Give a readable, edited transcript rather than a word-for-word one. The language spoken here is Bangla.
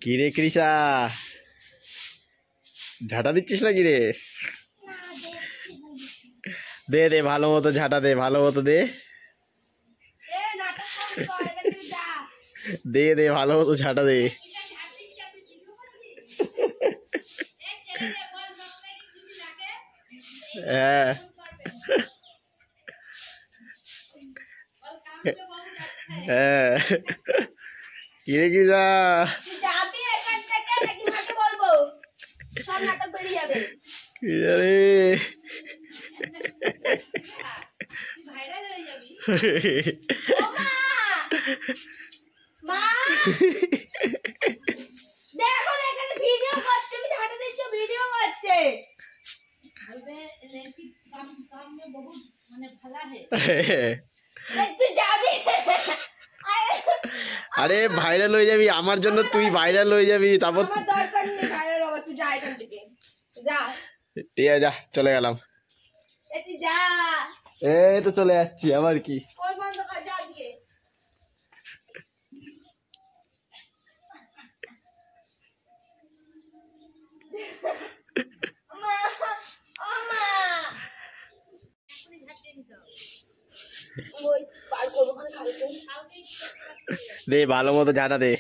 কিরে কৃষা, ঝাঁটা দিচ্ছিস না কিরে? দে দে ভালো মতো ঝাঁটা দে, ভালো মতো দে, দে দে ভালো মতো ঝাঁটা দে। হ্যাঁ হ্যাঁ, কিরে কৃষা, কৃষা রে আরে ভাইরাল হয়ে যাবি, আমার জন্য তুই ভাইরাল হয়ে যাবি, তারপর ঠিক আছে যা, চলে গেলাম। এই তো চলে যাচ্ছি, আবার কি। দে ভালো মতো ঝাঁটা দে।